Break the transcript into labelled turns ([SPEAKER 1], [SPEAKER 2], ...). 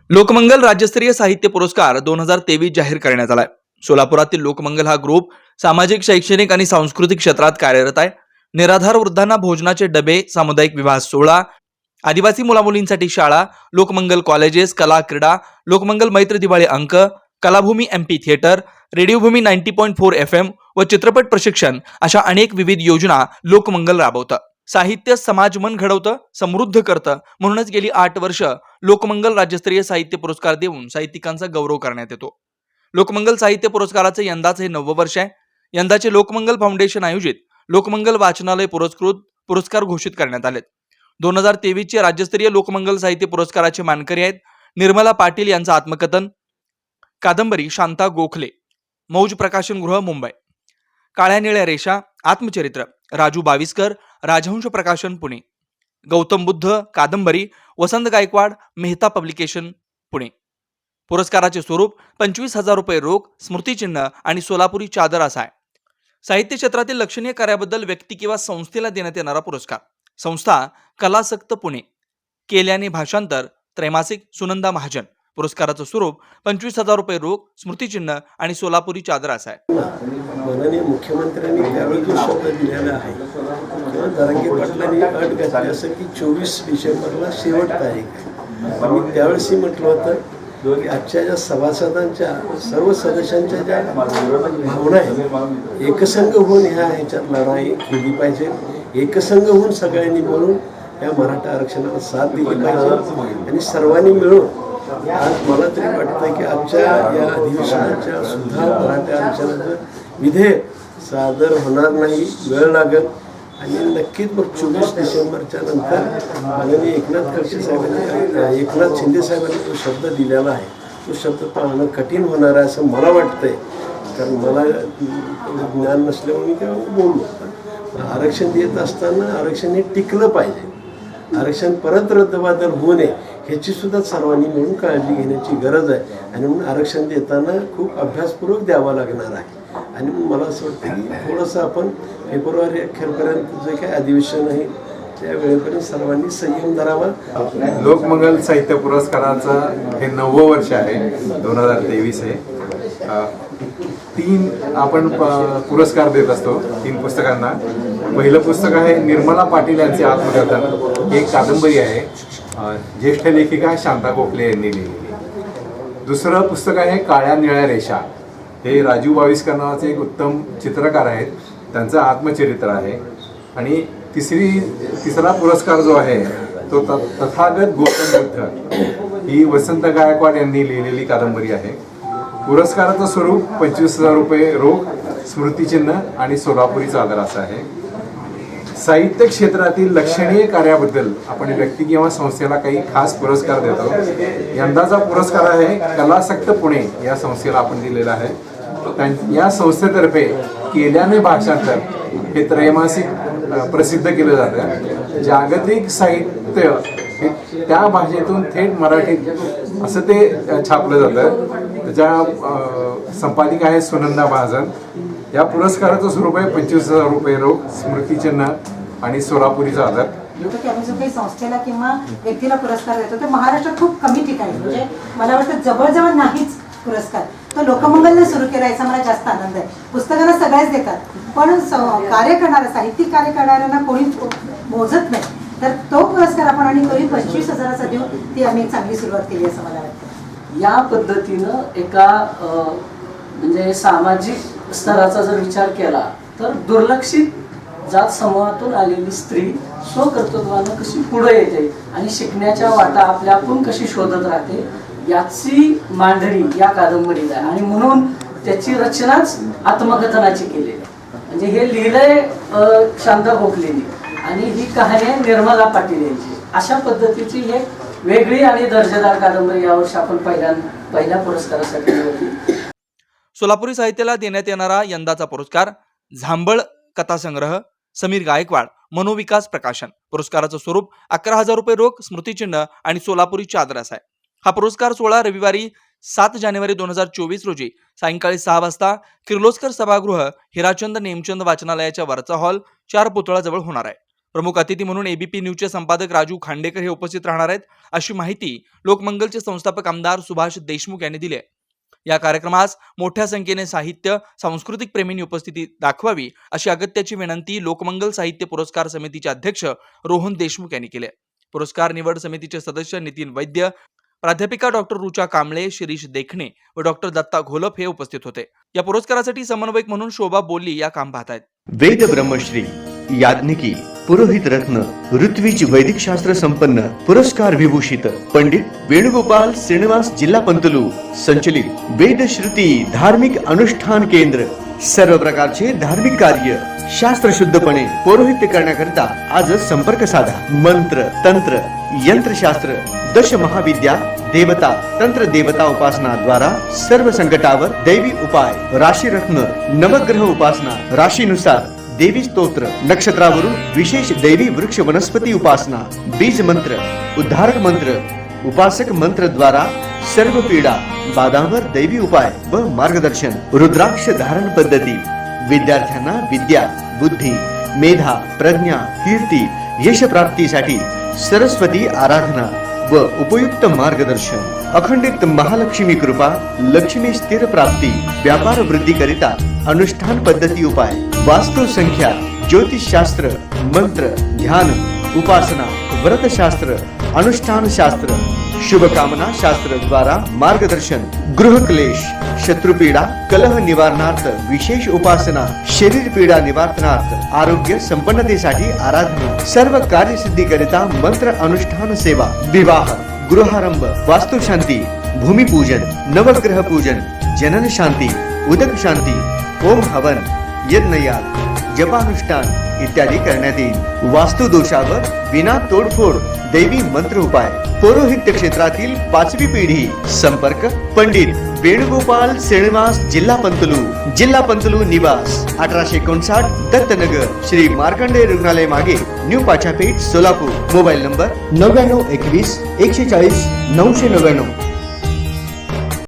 [SPEAKER 1] लोकमंगल राज्यस्तरीय साहित्य पुरस्कार 2023 जाहीर करण्यात आलाय। सोलापुरातील लोकमंगल हा ग्रुप सामाजिक, शैक्षणिक आणि सांस्कृतिक क्षेत्रात कार्यरत आहे। निराधार वृद्धांना भोजनाचे डबे, सामुदायिक विवाह सोहळा, आदिवासी मुलामुलींसाठी शाळा, लोकमंगल कॉलेजेस, कला क्रीडा, लोकमंगल मैत्री दिवाळी अंक, कलाभूमी एमपी थिएटर, रेडिओभूमी 90.4 FM व चित्रपट प्रशिक्षण अशा अनेक विविध योजना लोकमंगल राबवतं। साहित्य समाज मन घडवतं, समृद्ध करतं, म्हणूनच गेली 8 वर्ष लोकमंगल राज्यस्तरीय साहित्य पुरस्कार देऊन साहित्यिकांचा गौरव करण्यात येतो। लोकमंगल साहित्य पुरस्काराचे यंदाचे हे 9वं वर्ष आहे। यंदाचे लोकमंगल फाउंडेशन आयोजित लोकमंगल वाचनालय पुरस्कार घोषित करण्यात आलेत। 2023 चे राज्यस्तरीय लोकमंगल साहित्य पुरस्काराचे मानकरी आहेत निर्मला पाटील यांचं आत्मकथन, कादंबरी शांता गोखले, मौज प्रकाशनगृह मुंबई, काळ्या निळ्या रेषा आत्मचरित्र राजू बाविस्कर, राजहंस प्रकाशन पुणे, गौतम बुद्ध कादंबरी वसंत गायकवाड मेहता पब्लिकेशन पुणे। पुरस्काराचे स्वरूप 25,000 रुपये रोख, स्मृतिचिन्ह आणि सोलापुरी चादर असा आहे। साहित्य क्षेत्रातील लक्षणीय कार्याबद्दल व्यक्ती किंवा संस्थेला देण्यात येणारा पुरस्कार। संस्था कलासक्त पुणे, केल्याने भाषांतर त्रैमासिक सुनंदा महाजन। पुरस्काराचं स्वरूप 25,000 रुपये रोख, स्मृतिचिन्ह आणि सोलापुरी चादर असा आहे।
[SPEAKER 2] माननीय मुख्यमंत्र्यांनी त्यावेळी जो शब्द दिलेला आहे किंवा जरांगे पाटलांनी अट घातली असं की 24 डिसेंबरला शेवट तारीख आहे। आम्ही त्यावेळेस म्हटलं होतं की आजच्या ज्या सभासदांच्या सर्व सदस्यांच्या ज्या भावना आहेत एकसंघ होऊन ह्याच्यात लढाई केली पाहिजे। एकसंघ होऊन सगळ्यांनी मिळून या मराठा आरक्षणाला साथ दिली पाहिजे आणि सर्वांनी मिळून आज मला तरी वाटतं की आजच्या या अधिवेशनाच्या सुद्धा मराठा आरक्षणाचं विधेयक सादर होणार नाही, वेळ लागेल आणि नक्कीच मग 24 डिसेंबरच्या नंतर माननीय एकनाथ शिंदे साहेबांनी जो शब्द दिलेला आहे तो शब्द पाळणं कठीण होणार आहे असं मला वाटतंय। कारण मला ज्ञान नसल्यामुळे मी तेव्हा बोललो, आरक्षण देत असताना आरक्षण हे टिकलं पाहिजे, आरक्षण परत रद्दबातल होऊ नये ह्याची सुद्धा सर्वांनी मिळून काळजी घेण्याची गरज आहे आणि म्हणून आरक्षण देताना खूप अभ्यासपूर्वक द्यावं लागणार आहे। आणि मला असं वाटतं की थोडंसं आपण फेब्रुवारी अखेरपर्यंत जे काही अधिवेशन आहे त्या वेळेपर्यंत सर्वांनी संयम धरावा।
[SPEAKER 3] लोकमंगल साहित्य पुरस्काराचं हे 9वं वर्ष आहे, 2023 आहे। 3 आपण पुरस्कार देत असतो 3 पुस्तकांना। पहिलं पुस्तक आहे निर्मला पाटील यांचे आत्मकथन, एक कादंबरी आहे, ज्येष्ठ लेखिका शांता गोखले यांनी लिहिलेली। दुसरं पुस्तक आहे काळ्या निळ्या रेषा, हे राजू बाविस्कर नावाचे एक उत्तम चित्रकार आहेत, त्यांचं आत्मचरित्र आहे। आणि तिसरा पुरस्कार जो आहे तो तथागत गौतम बुद्ध, ही वसंत गायकवाड यांनी लिहिलेली कादंबरी आहे। पुरस्काराचं स्वरूप 25,000 रुपये रोख, स्मृतिचिन्ह आणि सोलापुरी चादर असं आहे। साहित्य क्षेत्रातील लक्षणीय कार्याबद्दल आपण व्यक्ती किंवा संस्थेला काही खास पुरस्कार देतो। यंदाचा पुरस्कार आहे कलासक्त पुणे या संस्थेला आपण दिलेला आहे। या संस्थेतर्फे केल्याने भाषांतर हे त्रैमासिक प्रसिद्ध केलं जातं। जागतिक साहित्य त्या भाषेतून थेट मराठीत असं ते छापलं जातं। त्याच्या संपादिका आहे सुनंदा महाजन। या पुरस्काराचं स्वरूप आहे 25,000 रुपये रोख, स्मृतिचिन्ह आणि सोलापुरी चादर।
[SPEAKER 4] आम्ही जो काही संस्थेला किंवा व्यक्तीला पुरस्कार देतो ते महाराष्ट्रात खूप कमी ठिकाणी, म्हणजे मला वाटतं जवळजवळ नाहीच पुरस्कार। तो लोकमंगलने सुरू केला याचा मला जास्त आनंद आहे। पुस्तकांना सगळ्याच देतात पण कार्य करणाऱ्या साहित्यिक कार्य करणाऱ्यांना कोणी मोजत नाही, तर तो पुरस्कार आपण आणि तोही 25,000चा देऊ, ती आम्ही एक चांगली सुरुवात केली असं मला वाटतं।
[SPEAKER 5] या पद्धतीनं एका म्हणजे सामाजिक स्तराचा जर विचार केला तर दुर्लक्षित जात समूहातून आलेली स्त्री स्वकर्तृत्वानं कशी पुढे येते आणि शिकण्याच्या वाटा आपल्यातून कशी शोधत राहते याची मांडणी या कादंबरीत आहे। आणि म्हणून त्याची रचनाच आत्मकथनाची केलेली आहे। म्हणजे हे लिहिलंय शांता गोखलेनी आणि ही कहाणी आहे निर्मला पाटील यांची। अशा पद्धतीची एक वेगळी आणि दर्जेदार कादंबरी यावर्षी आपण पहिल्या पुरस्कारासाठी निवडली।
[SPEAKER 1] सोलापुरी साहित्याला देण्यात येणारा यंदाचा पुरस्कार झांबळ कथासंग्रह, समीर गायकवाड, मनोविकास प्रकाशन। पुरस्काराचं स्वरूप 11,000 रुपये रोख, स्मृतिचिन्ह आणि सोलापुरी चादर असा आहे। हा पुरस्कार सोहळा रविवारी 7 जानेवारी 2024 रोजी सायंकाळी 6 वाजता किर्लोस्कर सभागृह, हिराचंद नेमचंद वाचनालयाच्या वरचा हॉल 4 पुतळाजवळ होणार आहे। प्रमुख अतिथी म्हणून एबीपी न्यूजचे संपादक राजू खांडेकर हे उपस्थित राहणार आहेत, अशी माहिती लोकमंगलचे संस्थापक आमदार सुभाष देशमुख यांनी दिली आहे. या कार्यक्रमास मोठ्या संख्येने साहित्य सांस्कृतिक प्रेमींनी उपस्थिती दाखवावी अशी अगत्याची विनंती लोकमंगल साहित्य पुरस्कार समितीचे अध्यक्ष रोहन देशमुख यांनी केले. पुरस्कार निवड समितीचे सदस्य नितीन वैद्य, प्राध्यापिका डॉक्टर रुचा कांबळे, शिरीष देखणे व डॉक्टर दत्ता घोलप हे उपस्थित होते. या पुरस्कारासाठी समन्वयक म्हणून शोभा बोल्ली या काम पाहत आहेत.
[SPEAKER 6] वेद ब्रह्मश्री याज्ञिकी पुरोहित रत्न ऋत्विज वैदिक शास्त्र संपन्न पुरस्कार विभूषित पंडित वेणुगोपाल श्रीनिवास जिल्हा पंतलू संचलित वेद श्रुती धार्मिक अनुष्ठान केंद्र सर्व प्रकारचे धार्मिक कार्य शास्त्रशुद्धपणे पौरोहित्य करण्याकरिता आजच संपर्क साधा. मंत्र तंत्र यंत्रशास्त्र दश महाविद्या देवता तंत्र देवता उपासना द्वारा सर्व संकटावर दैवी उपाय, राशी रत्न नवग्रह उपासना, राशीनुसार देवी स्तोत्र, नक्षत्रावरून विशेष दैवी वृक्ष वनस्पती उपासना, बीज मंत्र, उद्धारक मंत्र, उपासक मंत्र द्वारा सर्व पीडा बाधांवर दैवी उपाय व मार्गदर्शन. रुद्राक्ष धारण पद्धती विद्यार्थ्यांना विद्या बुद्धी मेधा प्रज्ञा कीर्ती यश प्राप्तीसाठी सरस्वती आराधना व उपयुक्त मार्गदर्शन. अखंडित महालक्ष्मी कृपा लक्ष्मी स्थिर प्राप्ती व्यापार वृद्धी करिता अनुष्ठान पद्धती उपाय, वास्तु संख्या, ज्योतिष शास्त्र, मंत्र ध्यान उपासना, व्रत शास्त्र, अनुष्ठान शास्त्र, शुभकामना शास्त्र द्वारा मार्गदर्शन. गृह क्लेश शत्रुपीडा कलह निवारणार्थ विशेष उपासना, शरीर पीडा निवारणार्थ आरोग्य संपन्नतेसाठी आराधना, सर्व कार्यसिद्धी करिता मंत्र अनुष्ठान सेवा, विवाह गृहारंभ, वास्तुशांती, भूमिपूजन, नवग्रह पूजन, जनन शांती, उदक शांती, ओम हवन, यज्ञयाग, जपानुष्ठान इत्यादी करण्यात येईल. वास्तु दोषावर विना तोडफोड दैवी मंत्र उपाय. पौरोहित्य क्षेत्रातील 5वी पिढी. संपर्क पंडित वेणुगोपाल श्रीनिवास जिल्हा पंतलू निवास 1859 दत्तनगर श्री मार्कंडेय रुग्णालय मागे new Pachapeth Solapur. Mobile number 9921 140 999.